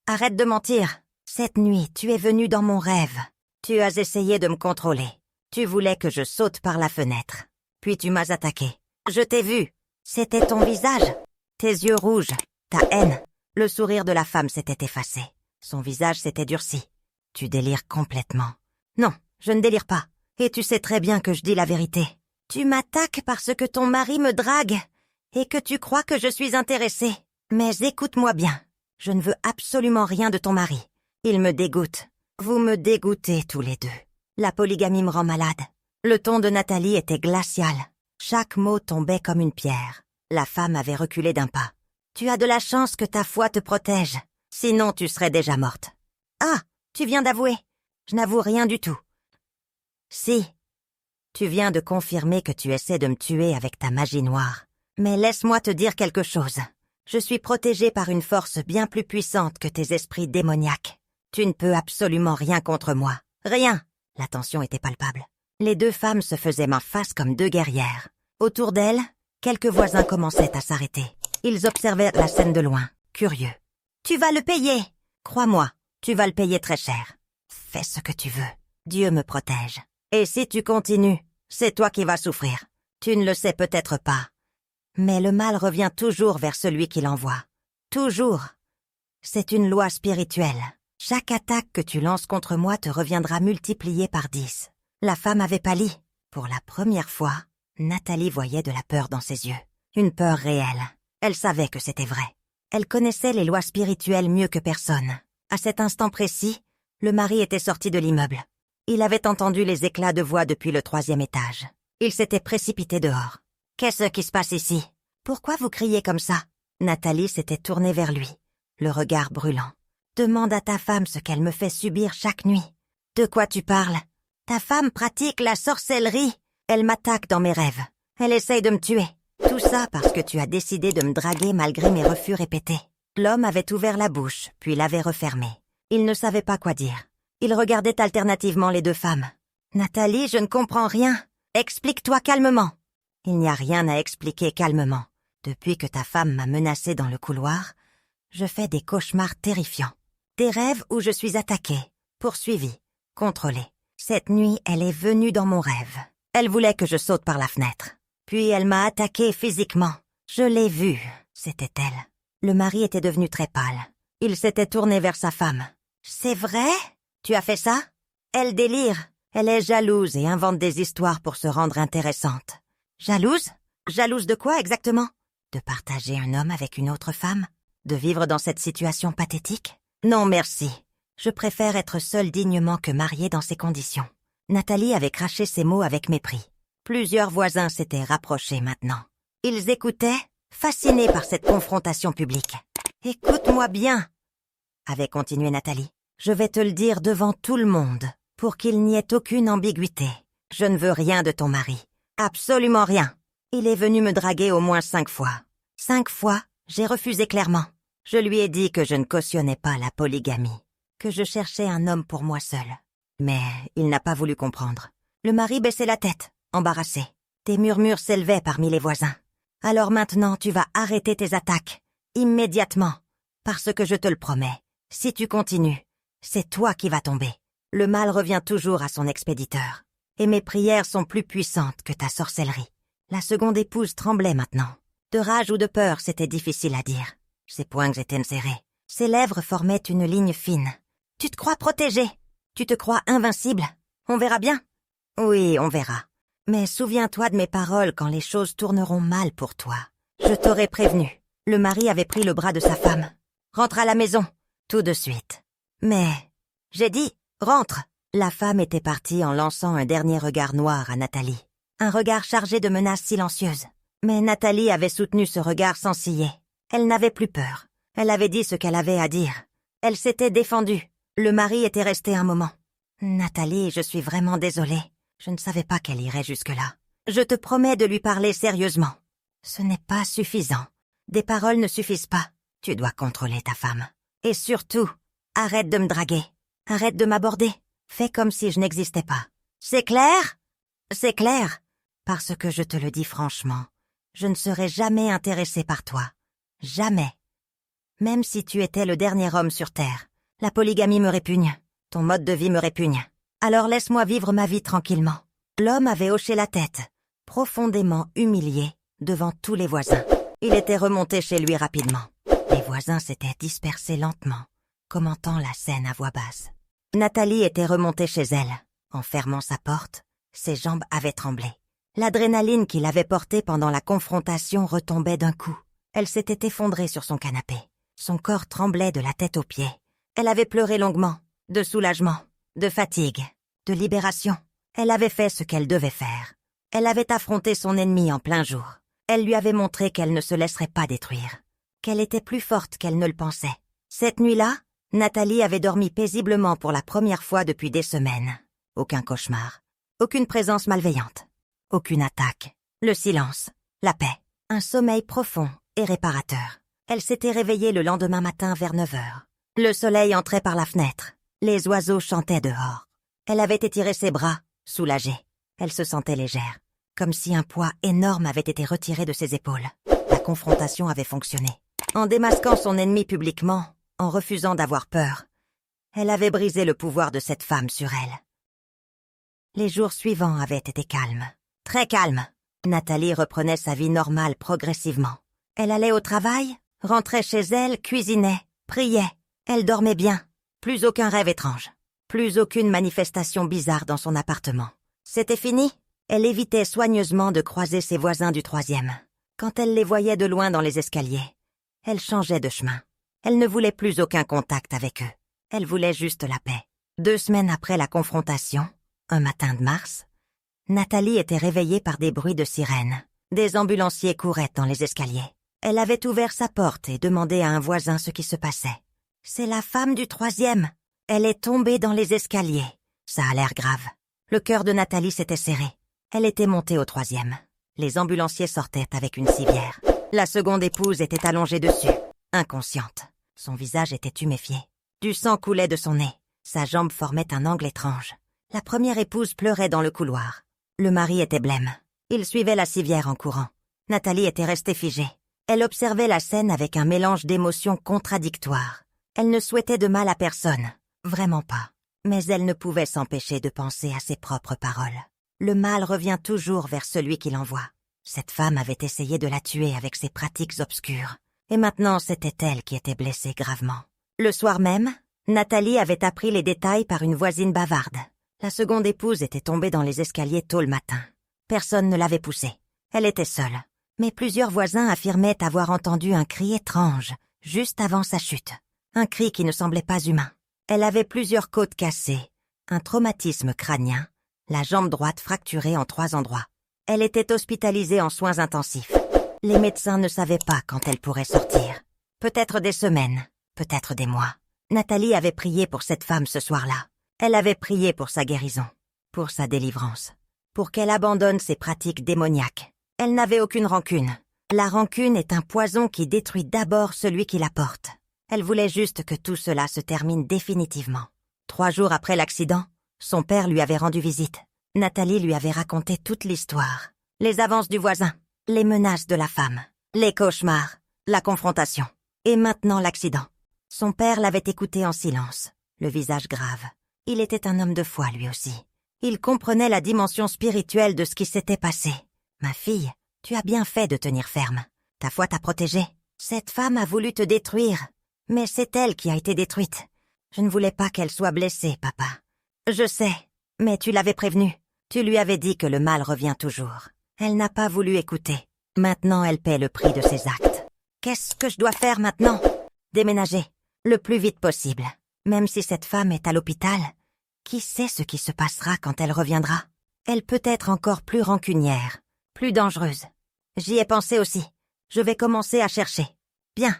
S1: Arrête de mentir. Cette nuit, tu es venu dans mon rêve. Tu as essayé de me contrôler. Tu voulais que je saute par la fenêtre. Puis tu m'as attaqué. Je t'ai vu. C'était ton visage. Tes yeux rouges. Ta haine. » Le sourire de la femme s'était effacé. Son visage s'était durci. « Tu délires complètement. »« Non, je ne délire pas. Et tu sais très bien que je dis la vérité. Tu m'attaques parce que ton mari me drague et que tu crois que je suis intéressée. Mais écoute-moi bien. Je ne veux absolument rien de ton mari. Il me dégoûte. Vous me dégoûtez tous les deux. La polygamie me rend malade. » Le ton de Nathalie était glacial. Chaque mot tombait comme une pierre. La femme avait reculé d'un pas. « Tu as de la chance que ta foi te protège. Sinon, tu serais déjà morte. »« Ah, tu viens d'avouer. Je n'avoue rien du tout. »« Si. Tu viens de confirmer que tu essaies de me tuer avec ta magie noire. Mais laisse-moi te dire quelque chose. Je suis protégée par une force bien plus puissante que tes esprits démoniaques. Tu ne peux absolument rien contre moi. Rien. » La tension était palpable. Les 2 femmes se faisaient main face comme 2 guerrières. Autour d'elles, quelques voisins commençaient à s'arrêter. Ils observaient la scène de loin, curieux. « Tu vas le payer. Crois-moi, tu vas le payer très cher. Fais ce que tu veux. Dieu me protège. Et si tu continues, c'est toi qui vas souffrir. Tu ne le sais peut-être pas. Mais le mal revient toujours vers celui qui l'envoie. Toujours. C'est une loi spirituelle. Chaque attaque que tu lances contre moi te reviendra multipliée par 10. » La femme avait pâli. Pour la première fois, Nathalie voyait de la peur dans ses yeux. Une peur réelle. Elle savait que c'était vrai. Elle connaissait les lois spirituelles mieux que personne. À cet instant précis, le mari était sorti de l'immeuble. Il avait entendu les éclats de voix depuis le 3e étage. Il s'était précipité dehors. « Qu'est-ce qui se passe ici? Pourquoi vous criez comme ça ?» Nathalie s'était tournée vers lui, le regard brûlant. « Demande à ta femme ce qu'elle me fait subir chaque nuit. »« De quoi tu parles? Ta femme pratique la sorcellerie. Elle m'attaque dans mes rêves. Elle essaye de me tuer. Tout ça parce que tu as décidé de me draguer malgré mes refus répétés. » L'homme avait ouvert la bouche, puis l'avait refermée. Il ne savait pas quoi dire. Il regardait alternativement les 2 femmes. « Nathalie, je ne comprends rien. Explique-toi calmement. » « Il n'y a rien à expliquer calmement. Depuis que ta femme m'a menacée dans le couloir, je fais des cauchemars terrifiants. Des rêves où je suis attaquée, poursuivie, contrôlée. Cette nuit, elle est venue dans mon rêve. Elle voulait que je saute par la fenêtre. Puis elle m'a attaquée physiquement. Je l'ai vue, c'était elle. » Le mari était devenu très pâle. Il s'était tourné vers sa femme. « C'est vrai? Tu as fait ça? » Elle délire. Elle est jalouse et invente des histoires pour se rendre intéressante. « Jalouse? Jalouse de quoi exactement? De partager un homme avec une autre femme? De vivre dans cette situation pathétique? Non merci. Je préfère être seule dignement que mariée dans ces conditions. Nathalie avait craché ces mots avec mépris. Plusieurs voisins s'étaient rapprochés maintenant. Ils écoutaient, fascinés par cette confrontation publique. « Écoute-moi bien !» avait continué Nathalie. « Je vais te le dire devant tout le monde, pour qu'il n'y ait aucune ambiguïté. Je ne veux rien de ton mari. Absolument rien. Il est venu me draguer au moins 5 fois. 5 fois, j'ai refusé clairement. Je lui ai dit que je ne cautionnais pas la polygamie, que je cherchais un homme pour moi seul. Mais il n'a pas voulu comprendre. Le mari baissait la tête, embarrassé. Des murmures s'élevaient parmi les voisins. Alors maintenant, tu vas arrêter tes attaques, immédiatement, parce que je te le promets. Si tu continues, c'est toi qui vas tomber. Le mal revient toujours à son expéditeur. Et mes prières sont plus puissantes que ta sorcellerie. » La seconde épouse tremblait maintenant. De rage ou de peur, c'était difficile à dire. Ses poings étaient serrés. Ses lèvres formaient une ligne fine. « Tu te crois protégé? Tu te crois invincible? On verra bien. »« Oui, on verra. Mais souviens-toi de mes paroles quand les choses tourneront mal pour toi. Je t'aurais prévenu. » Le mari avait pris le bras de sa femme. « Rentre à la maison, tout de suite. »« Mais... » J'ai dit, « Rentre !» La femme était partie en lançant un dernier regard noir à Nathalie. Un regard chargé de menaces silencieuses. Mais Nathalie avait soutenu ce regard sans ciller. Elle n'avait plus peur. Elle avait dit ce qu'elle avait à dire. Elle s'était défendue. Le mari était resté un moment. « Nathalie, je suis vraiment désolée. Je ne savais pas qu'elle irait jusque-là. Je te promets de lui parler sérieusement. » Ce n'est pas suffisant. Des paroles ne suffisent pas. Tu dois contrôler ta femme. Et surtout, arrête de me draguer. Arrête de m'aborder. Fais comme si je n'existais pas. C'est clair? C'est clair. Parce que je te le dis franchement, je ne serai jamais intéressée par toi. Jamais. Même si tu étais le dernier homme sur Terre, la polygamie me répugne. Ton mode de vie me répugne. Alors laisse-moi vivre ma vie tranquillement. L'homme avait hoché la tête, profondément humilié, devant tous les voisins. Il était remonté chez lui rapidement. Les voisins s'étaient dispersés lentement, commentant la scène à voix basse. Nathalie était remontée chez elle. En fermant sa porte, ses jambes avaient tremblé. L'adrénaline qu'il avait portée pendant la confrontation retombait d'un coup. Elle s'était effondrée sur son canapé. Son corps tremblait de la tête aux pieds. Elle avait pleuré longuement, de soulagement, de fatigue, de libération. Elle avait fait ce qu'elle devait faire. Elle avait affronté son ennemi en plein jour. Elle lui avait montré qu'elle ne se laisserait pas détruire, qu'elle était plus forte qu'elle ne le pensait. Cette nuit-là, Nathalie avait dormi paisiblement pour la première fois depuis des semaines. Aucun cauchemar, aucune présence malveillante, aucune attaque, le silence, la paix, un sommeil profond et réparateur. Elle s'était réveillée le lendemain matin vers 9 heures. Le soleil entrait par la fenêtre, les oiseaux chantaient dehors. Elle avait étiré ses bras, soulagée. Elle se sentait légère, comme si un poids énorme avait été retiré de ses épaules. La confrontation avait fonctionné. En démasquant son ennemi publiquement, en refusant d'avoir peur, elle avait brisé le pouvoir de cette femme sur elle. Les jours suivants avaient été calmes, très calmes. Nathalie reprenait sa vie normale progressivement. Elle allait au travail, rentrait chez elle, cuisinait, priait. Elle dormait bien. Plus aucun rêve étrange. Plus aucune manifestation bizarre dans son appartement. C'était fini. Elle évitait soigneusement de croiser ses voisins du 3e. Quand elle les voyait de loin dans les escaliers, elle changeait de chemin. Elle ne voulait plus aucun contact avec eux. Elle voulait juste la paix. 2 semaines après la confrontation, un matin de mars, Nathalie était réveillée par des bruits de sirène. Des ambulanciers couraient dans les escaliers. Elle avait ouvert sa porte et demandé à un voisin ce qui se passait. « C'est la femme du 3e. Elle est tombée dans les escaliers. » Ça a l'air grave. Le cœur de Nathalie s'était serré. Elle était montée au 3e. Les ambulanciers sortaient avec une civière. La seconde épouse était allongée dessus, inconsciente. Son visage était tuméfié. Du sang coulait de son nez. Sa jambe formait un angle étrange. La première épouse pleurait dans le couloir. Le mari était blême. Il suivait la civière en courant. Nathalie était restée figée. Elle observait la scène avec un mélange d'émotions contradictoires. Elle ne souhaitait de mal à personne, vraiment pas. Mais elle ne pouvait s'empêcher de penser à ses propres paroles. Le mal revient toujours vers celui qui l'envoie. Cette femme avait essayé de la tuer avec ses pratiques obscures. Et maintenant, c'était elle qui était blessée gravement. Le soir même, Nathalie avait appris les détails par une voisine bavarde. La seconde épouse était tombée dans les escaliers tôt le matin. Personne ne l'avait poussée. Elle était seule. Mais plusieurs voisins affirmaient avoir entendu un cri étrange, juste avant sa chute. Un cri qui ne semblait pas humain. Elle avait plusieurs côtes cassées, un traumatisme crânien la jambe droite fracturée en 3 endroits. Elle était hospitalisée en soins intensifs. Les médecins ne savaient pas quand elle pourrait sortir. Peut-être des semaines, peut-être des mois. Nathalie avait prié pour cette femme ce soir-là. Elle avait prié pour sa guérison, pour sa délivrance, pour qu'elle abandonne ses pratiques démoniaques. Elle n'avait aucune rancune. La rancune est un poison qui détruit d'abord celui qui la porte. Elle voulait juste que tout cela se termine définitivement. 3 jours après l'accident, son père lui avait rendu visite. Nathalie lui avait raconté toute l'histoire. Les avances du voisin, les menaces de la femme, les cauchemars, la confrontation. Et maintenant l'accident. Son père l'avait écouté en silence, le visage grave. Il était un homme de foi lui aussi. Il comprenait la dimension spirituelle de ce qui s'était passé. « Ma fille, tu as bien fait de tenir ferme. Ta foi t'a protégée. Cette femme a voulu te détruire, mais c'est elle qui a été détruite. Je ne voulais pas qu'elle soit blessée, papa. Je sais, mais tu l'avais prévenue. Tu lui avais dit que le mal revient toujours. Elle n'a pas voulu écouter. Maintenant, elle paie le prix de ses actes. Qu'est-ce que je dois faire maintenant? Déménager, le plus vite possible. Même si cette femme est à l'hôpital, qui sait ce qui se passera quand elle reviendra? Elle peut être encore plus rancunière, plus dangereuse. J'y ai pensé aussi. Je vais commencer à chercher. Bien.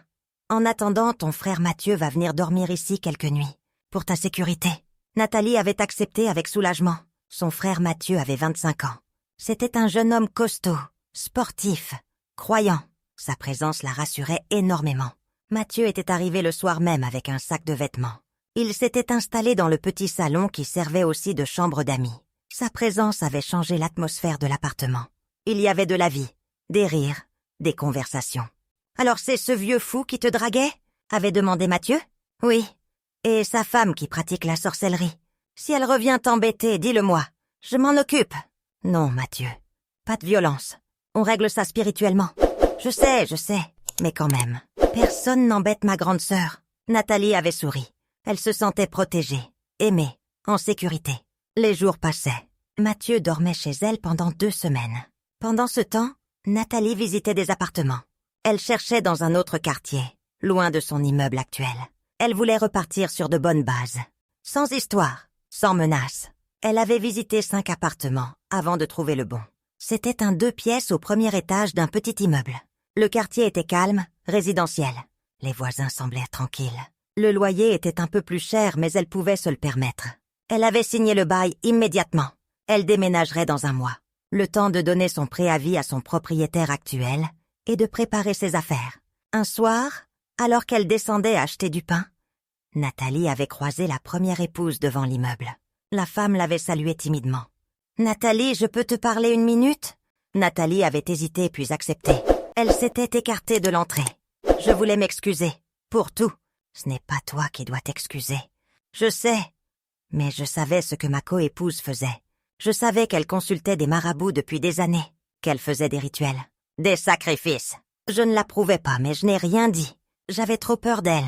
S1: En attendant, ton frère Mathieu va venir dormir ici quelques nuits. Pour ta sécurité. Nathalie avait accepté avec soulagement. Son frère Mathieu avait 25 ans. C'était un jeune homme costaud, sportif, croyant. Sa présence la rassurait énormément. Mathieu était arrivé le soir même avec un sac de vêtements. Il s'était installé dans le petit salon qui servait aussi de chambre d'amis. Sa présence avait changé l'atmosphère de l'appartement. Il y avait de la vie, des rires, des conversations. « Alors c'est ce vieux fou qui te draguait ?» avait demandé Mathieu. « Oui. Et sa femme qui pratique la sorcellerie. Si elle revient t'embêter, dis-le-moi. Je m'en occupe. » « Non, Mathieu. Pas de violence. On règle ça spirituellement. Je sais, mais quand même. Personne n'embête ma grande sœur. » Nathalie avait souri. Elle se sentait protégée, aimée, en sécurité. Les jours passaient. Mathieu dormait chez elle pendant 2 semaines. Pendant ce temps, Nathalie visitait des appartements. Elle cherchait dans un autre quartier, loin de son immeuble actuel. Elle voulait repartir sur de bonnes bases. Sans histoire, sans menace. Elle avait visité 5 appartements avant de trouver le bon. C'était un 2 pièces au premier étage d'un petit immeuble. Le quartier était calme, résidentiel. Les voisins semblaient tranquilles. Le loyer était un peu plus cher, mais elle pouvait se le permettre. Elle avait signé le bail immédiatement. Elle déménagerait dans 1 mois. Le temps de donner son préavis à son propriétaire actuel et de préparer ses affaires. Un soir, alors qu'elle descendait acheter du pain, Nathalie avait croisé la première épouse devant l'immeuble. La femme l'avait saluée timidement. « Nathalie, je peux te parler 1 minute ?» Nathalie avait hésité puis accepté. Elle s'était écartée de l'entrée. « Je voulais m'excuser. Pour tout. Ce n'est pas toi qui dois t'excuser. Je sais. Mais je savais ce que ma coépouse faisait. Je savais qu'elle consultait des marabouts depuis des années, qu'elle faisait des rituels, des sacrifices. Je ne l'approuvais pas, mais je n'ai rien dit. J'avais trop peur d'elle.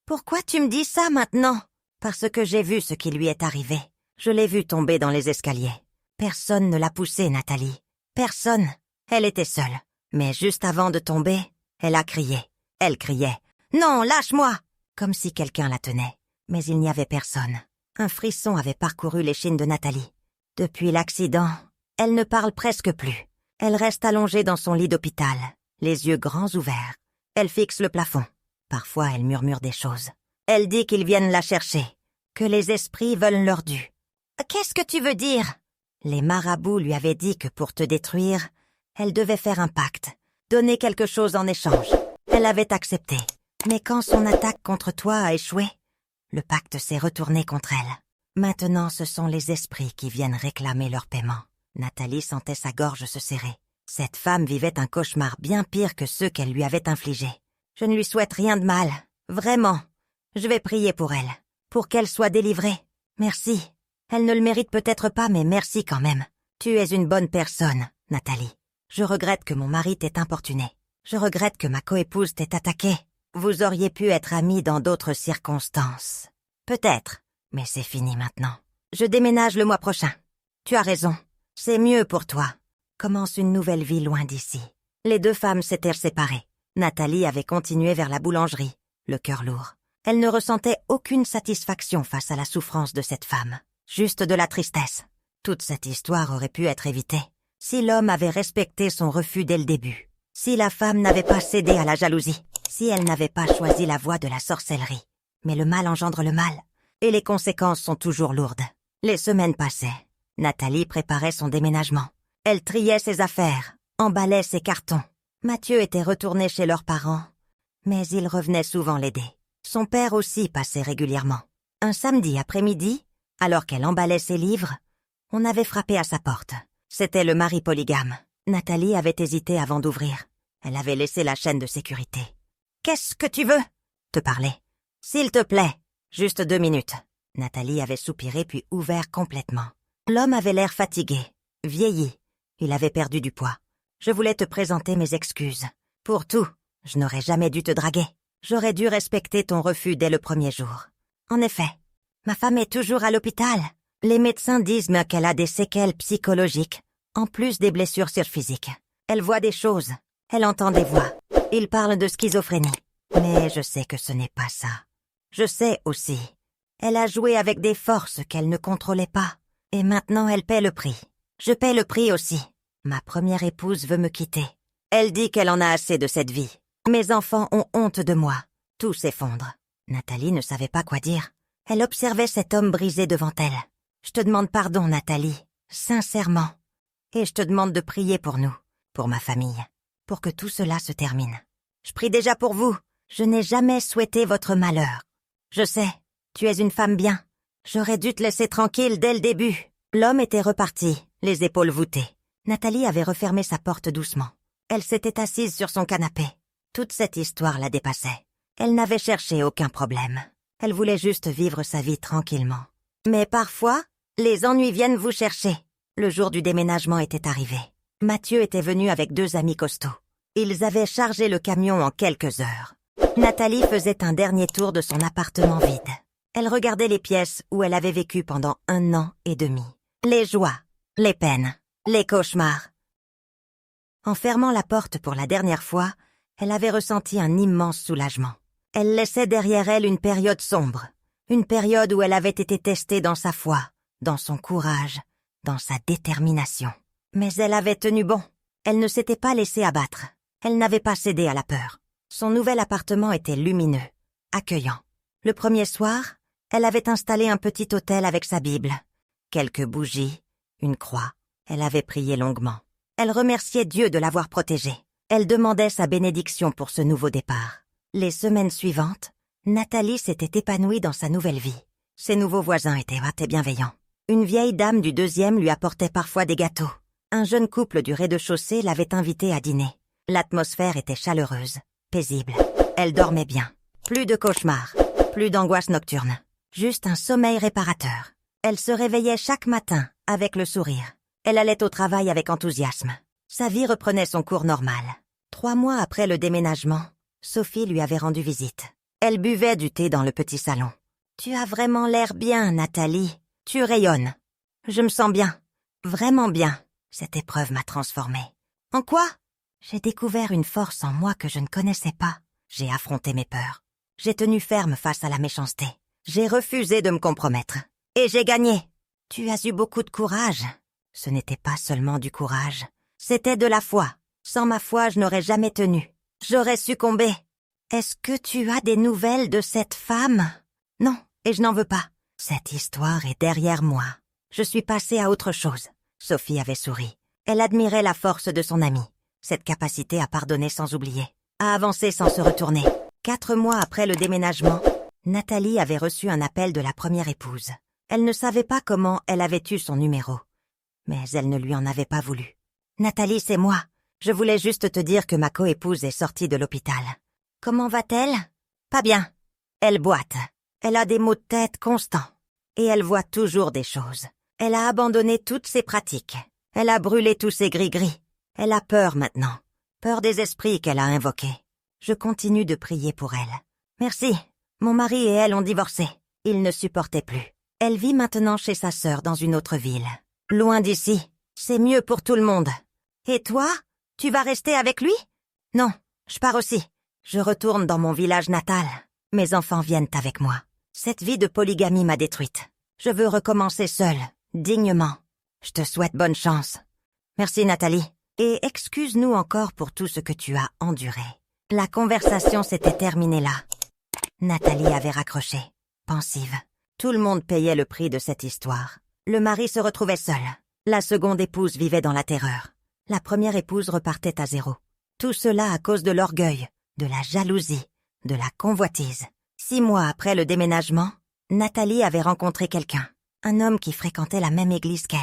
S1: Pourquoi tu me dis ça maintenant? Parce que j'ai vu ce qui lui est arrivé. Je l'ai vue tomber dans les escaliers. Personne ne l'a poussée, Nathalie. Personne. Elle était seule. Mais juste avant de tomber, elle a crié. Elle criait. « Non, lâche-moi !» Comme si quelqu'un la tenait. Mais il n'y avait personne. Un frisson avait parcouru l'échine de Nathalie. Depuis l'accident, elle ne parle presque plus. Elle reste allongée dans son lit d'hôpital, les yeux grands ouverts. Elle fixe le plafond. Parfois, elle murmure des choses. Elle dit qu'ils viennent la chercher, que les esprits veulent leur dû. « Qu'est-ce que tu veux dire ?» Les marabouts lui avaient dit que pour te détruire, elle devait faire un pacte, donner quelque chose en échange. Elle avait accepté. Mais quand son attaque contre toi a échoué, le pacte s'est retourné contre elle. Maintenant, ce sont les esprits qui viennent réclamer leur paiement. Nathalie sentait sa gorge se serrer. Cette femme vivait un cauchemar bien pire que ceux qu'elle lui avait infligés. Je ne lui souhaite rien de mal. Vraiment. Je vais prier pour elle. Pour qu'elle soit délivrée. Merci. Elle ne le mérite peut-être pas, mais merci quand même. Tu es une bonne personne, Nathalie. Je regrette que mon mari t'ait importuné. Je regrette que ma coépouse t'ait attaquée. Vous auriez pu être amis dans d'autres circonstances. Peut-être, mais c'est fini maintenant. Je déménage le mois prochain. Tu as raison. C'est mieux pour toi. Commence une nouvelle vie loin d'ici. Les 2 femmes s'étaient séparées. Nathalie avait continué vers la boulangerie, le cœur lourd. Elle ne ressentait aucune satisfaction face à la souffrance de cette femme. Juste de la tristesse. Toute cette histoire aurait pu être évitée si l'homme avait respecté son refus dès le début, si la femme n'avait pas cédé à la jalousie, si elle n'avait pas choisi la voie de la sorcellerie. Mais le mal engendre le mal, et les conséquences sont toujours lourdes. Les semaines passaient. Nathalie préparait son déménagement. Elle triait ses affaires, emballait ses cartons. Mathieu était retourné chez leurs parents, mais il revenait souvent l'aider. Son père aussi passait régulièrement. Un samedi après-midi, alors qu'elle emballait ses livres, on avait frappé à sa porte. C'était le mari polygame. Nathalie avait hésité avant d'ouvrir. Elle avait laissé la chaîne de sécurité. « Qu'est-ce que tu veux ?» Te parler. « S'il te plaît, juste 2 minutes. » Nathalie avait soupiré puis ouvert complètement. L'homme avait l'air fatigué, vieilli. Il avait perdu du poids. « Je voulais te présenter mes excuses. Pour tout, je n'aurais jamais dû te draguer. J'aurais dû respecter ton refus dès le premier jour. En effet, ma femme est toujours à l'hôpital. Les médecins disent qu'elle a des séquelles psychologiques, en plus des blessures physiques. Elle voit des choses, elle entend des voix. Ils parlent de schizophrénie. Mais je sais que ce n'est pas ça. Je sais aussi. Elle a joué avec des forces qu'elle ne contrôlait pas. Et maintenant elle paie le prix. Je paie le prix aussi. Ma première épouse veut me quitter. Elle dit qu'elle en a assez de cette vie. Mes enfants ont honte de moi. Tout s'effondre. Nathalie ne savait pas quoi dire. Elle observait cet homme brisé devant elle. Je te demande pardon, Nathalie, sincèrement. Et je te demande de prier pour nous, pour ma famille, pour que tout cela se termine. Je prie déjà pour vous. Je n'ai jamais souhaité votre malheur. Je sais, tu es une femme bien. J'aurais dû te laisser tranquille dès le début. L'homme était reparti, les épaules voûtées. Nathalie avait refermé sa porte doucement. Elle s'était assise sur son canapé. Toute cette histoire la dépassait. Elle n'avait cherché aucun problème. Elle voulait juste vivre sa vie tranquillement. Mais parfois, les ennuis viennent vous chercher. Le jour du déménagement était arrivé. Mathieu était venu avec 2 amis costauds. Ils avaient chargé le camion en quelques heures. Nathalie faisait un dernier tour de son appartement vide. Elle regardait les pièces où elle avait vécu pendant 1 an et demi. Les joies, les peines, les cauchemars. En fermant la porte pour la dernière fois, elle avait ressenti un immense soulagement. Elle laissait derrière elle une période sombre, une période où elle avait été testée dans sa foi, dans son courage, dans sa détermination. Mais elle avait tenu bon. Elle ne s'était pas laissée abattre. Elle n'avait pas cédé à la peur. Son nouvel appartement était lumineux, accueillant. Le premier soir, elle avait installé un petit autel avec sa Bible, quelques bougies, une croix. Elle avait prié longuement. Elle remerciait Dieu de l'avoir protégée. Elle demandait sa bénédiction pour ce nouveau départ. Les semaines suivantes, Nathalie s'était épanouie dans sa nouvelle vie. Ses nouveaux voisins étaient bienveillants. Une vieille dame du 2e lui apportait parfois des gâteaux. Un jeune couple du rez-de-chaussée l'avait invitée à dîner. L'atmosphère était chaleureuse, paisible. Elle dormait bien. Plus de cauchemars, plus d'angoisse nocturne. Juste un sommeil réparateur. Elle se réveillait chaque matin avec le sourire. Elle allait au travail avec enthousiasme. Sa vie reprenait son cours normal. 3 mois après le déménagement, Sophie lui avait rendu visite. Elle buvait du thé dans le petit salon. « Tu as vraiment l'air bien, Nathalie. Tu rayonnes. Je me sens bien. Vraiment bien. » Cette épreuve m'a transformée. « En quoi ?» J'ai découvert une force en moi que je ne connaissais pas. J'ai affronté mes peurs. J'ai tenu ferme face à la méchanceté. J'ai refusé de me compromettre. Et j'ai gagné. Tu as eu beaucoup de courage. Ce n'était pas seulement du courage. C'était de la foi. Sans ma foi, je n'aurais jamais tenu. J'aurais succombé. Est-ce que tu as des nouvelles de cette femme? Non, et je n'en veux pas. Cette histoire est derrière moi. Je suis passée à autre chose. Sophie avait souri. Elle admirait la force de son amie. Cette capacité à pardonner sans oublier. À avancer sans se retourner. 4 mois après le déménagement, Nathalie avait reçu un appel de la première épouse. Elle ne savait pas comment elle avait eu son numéro. Mais elle ne lui en avait pas voulu. « Nathalie, c'est moi. Je voulais juste te dire que ma coépouse est sortie de l'hôpital. Comment va-t-elle? Pas bien. Elle boite. Elle a des maux de tête constants. Et elle voit toujours des choses. Elle a abandonné toutes ses pratiques. Elle a brûlé tous ses gris-gris. Elle a peur maintenant. Peur des esprits qu'elle a invoqués. Je continue de prier pour elle. Merci. Mon mari et elle ont divorcé. Ils ne supportaient plus. Elle vit maintenant chez sa sœur dans une autre ville. Loin d'ici. C'est mieux pour tout le monde. Et toi? Tu vas rester avec lui? Non, je pars aussi. Je retourne dans mon village natal. Mes enfants viennent avec moi. Cette vie de polygamie m'a détruite. Je veux recommencer seule, dignement. Je te souhaite bonne chance. Merci Nathalie. Et excuse-nous encore pour tout ce que tu as enduré. La conversation s'était terminée là. Nathalie avait raccroché, pensive. Tout le monde payait le prix de cette histoire. Le mari se retrouvait seul. La seconde épouse vivait dans la terreur. La première épouse repartait à zéro. Tout cela à cause de l'orgueil, de la jalousie, de la convoitise. 6 mois après le déménagement, Nathalie avait rencontré quelqu'un. Un homme qui fréquentait la même église qu'elle.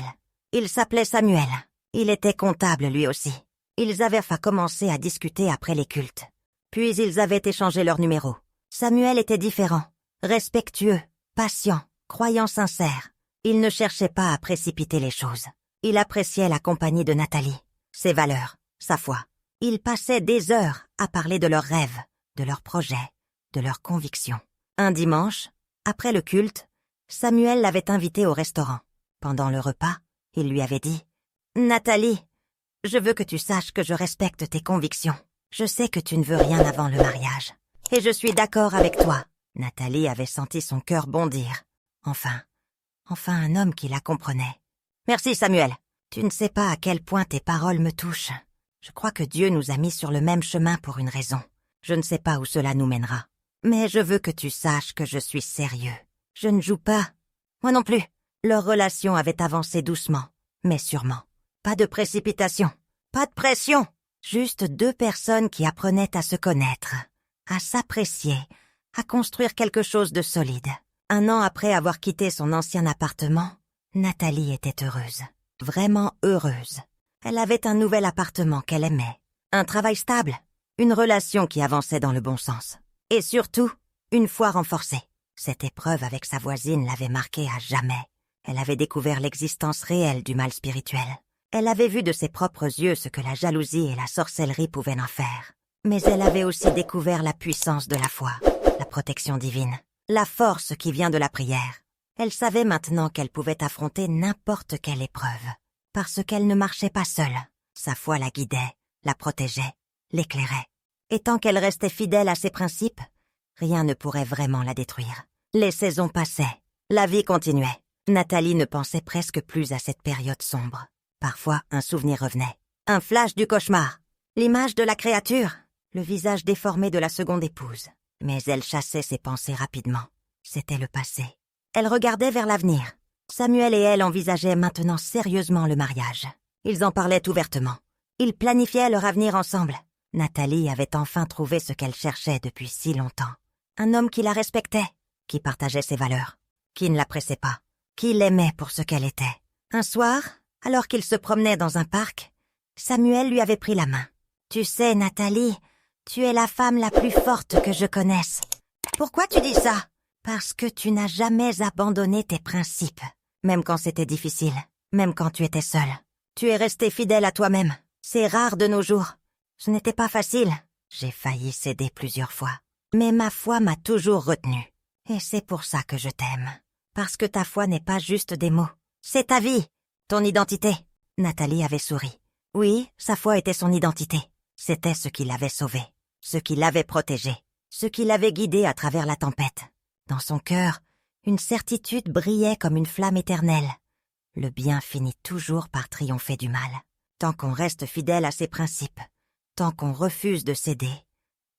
S1: Il s'appelait Samuel. Il était comptable lui aussi. Ils avaient commencé à discuter après les cultes. Puis ils avaient échangé leurs numéros. Samuel était différent, respectueux, patient, croyant sincère. Il ne cherchait pas à précipiter les choses. Il appréciait la compagnie de Nathalie, ses valeurs, sa foi. Ils passaient des heures à parler de leurs rêves, de leurs projets, de leurs convictions. Un dimanche, après le culte, Samuel l'avait invité au restaurant. Pendant le repas, il lui avait dit « Nathalie, je veux que tu saches que je respecte tes convictions. Je sais que tu ne veux rien avant le mariage. Et je suis d'accord avec toi. » Nathalie avait senti son cœur bondir. Enfin un homme qui la comprenait. « Merci Samuel. Tu ne sais pas à quel point tes paroles me touchent. Je crois que Dieu nous a mis sur le même chemin pour une raison. Je ne sais pas où cela nous mènera. Mais je veux que tu saches que je suis sérieux. Je ne joue pas. Moi non plus. » Leur relation avait avancé doucement, mais sûrement. Pas de précipitation, pas de pression. Juste 2 personnes qui apprenaient à se connaître, à s'apprécier, à construire quelque chose de solide. 1 an après avoir quitté son ancien appartement, Nathalie était heureuse, vraiment heureuse. Elle avait un nouvel appartement qu'elle aimait, un travail stable, une relation qui avançait dans le bon sens. Et surtout, une foi renforcée. Cette épreuve avec sa voisine l'avait marquée à jamais. Elle avait découvert l'existence réelle du mal spirituel. Elle avait vu de ses propres yeux ce que la jalousie et la sorcellerie pouvaient en faire. Mais elle avait aussi découvert la puissance de la foi, la protection divine, la force qui vient de la prière. Elle savait maintenant qu'elle pouvait affronter n'importe quelle épreuve, parce qu'elle ne marchait pas seule. Sa foi la guidait, la protégeait, l'éclairait. Et tant qu'elle restait fidèle à ses principes, rien ne pourrait vraiment la détruire. Les saisons passaient, la vie continuait. Nathalie ne pensait presque plus à cette période sombre. Parfois, un souvenir revenait. Un flash du cauchemar. L'image de la créature. Le visage déformé de la seconde épouse. Mais elle chassait ses pensées rapidement. C'était le passé. Elle regardait vers l'avenir. Samuel et elle envisageaient maintenant sérieusement le mariage. Ils en parlaient ouvertement. Ils planifiaient leur avenir ensemble. Nathalie avait enfin trouvé ce qu'elle cherchait depuis si longtemps. Un homme qui la respectait, qui partageait ses valeurs, qui ne la pressait pas, qui l'aimait pour ce qu'elle était. Un soir, alors qu'il se promenait dans un parc, Samuel lui avait pris la main. « Tu sais, Nathalie, tu es la femme la plus forte que je connaisse. »« Pourquoi tu dis ça ?»« Parce que tu n'as jamais abandonné tes principes, même quand c'était difficile, même quand tu étais seule. Tu es restée fidèle à toi-même. C'est rare de nos jours. Ce n'était pas facile. J'ai failli céder plusieurs fois. Mais ma foi m'a toujours retenue. Et c'est pour ça que je t'aime. Parce que ta foi n'est pas juste des mots. C'est ta vie, ton identité. » Nathalie avait souri. Oui, sa foi était son identité. C'était ce qui l'avait sauvée, ce qui l'avait protégée, ce qui l'avait guidée à travers la tempête. Dans son cœur, une certitude brillait comme une flamme éternelle. Le bien finit toujours par triompher du mal. Tant qu'on reste fidèle à ses principes, tant qu'on refuse de céder,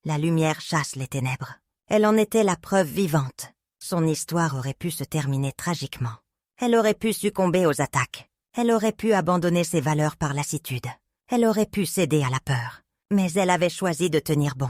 S1: la lumière chasse les ténèbres. Elle en était la preuve vivante. Son histoire aurait pu se terminer tragiquement. Elle aurait pu succomber aux attaques. Elle aurait pu abandonner ses valeurs par lassitude. Elle aurait pu céder à la peur. Mais elle avait choisi de tenir bon,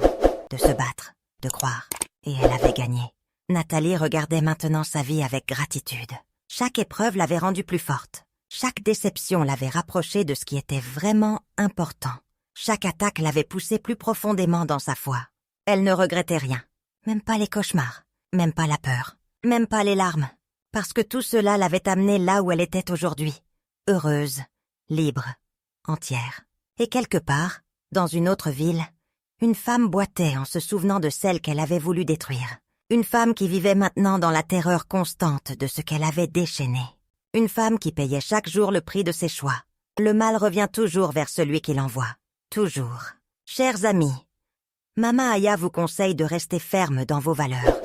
S1: de se battre, de croire. Et elle avait gagné. Nathalie regardait maintenant sa vie avec gratitude. Chaque épreuve l'avait rendue plus forte. Chaque déception l'avait rapprochée de ce qui était vraiment important. Chaque attaque l'avait poussée plus profondément dans sa foi. Elle ne regrettait rien. Même pas les cauchemars, même pas la peur, même pas les larmes. Parce que tout cela l'avait amenée là où elle était aujourd'hui. Heureuse, libre, entière. Et quelque part, dans une autre ville, une femme boitait en se souvenant de celle qu'elle avait voulu détruire. Une femme qui vivait maintenant dans la terreur constante de ce qu'elle avait déchaîné. Une femme qui payait chaque jour le prix de ses choix. Le mal revient toujours vers celui qui l'envoie. Toujours. Chers amis, Mama Aya vous conseille de rester ferme dans vos valeurs.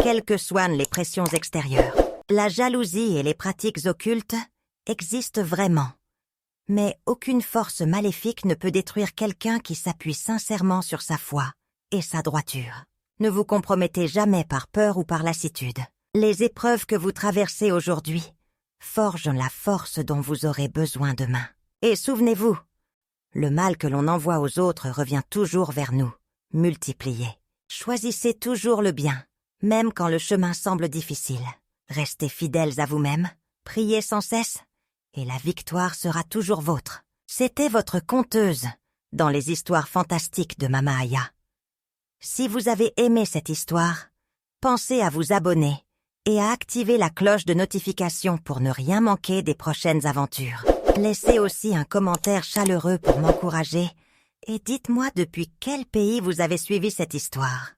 S1: Quelles que soient les pressions extérieures, la jalousie et les pratiques occultes, existe vraiment. Mais aucune force maléfique ne peut détruire quelqu'un qui s'appuie sincèrement sur sa foi et sa droiture. Ne vous compromettez jamais par peur ou par lassitude. Les épreuves que vous traversez aujourd'hui forgent la force dont vous aurez besoin demain. Et souvenez-vous, le mal que l'on envoie aux autres revient toujours vers nous, multiplié. Choisissez toujours le bien, même quand le chemin semble difficile. Restez fidèles à vous-même, priez sans cesse, et la victoire sera toujours vôtre. C'était votre conteuse dans les histoires fantastiques de Mama Aya. Si vous avez aimé cette histoire, pensez à vous abonner et à activer la cloche de notification pour ne rien manquer des prochaines aventures. Laissez aussi un commentaire chaleureux pour m'encourager et dites-moi depuis quel pays vous avez suivi cette histoire.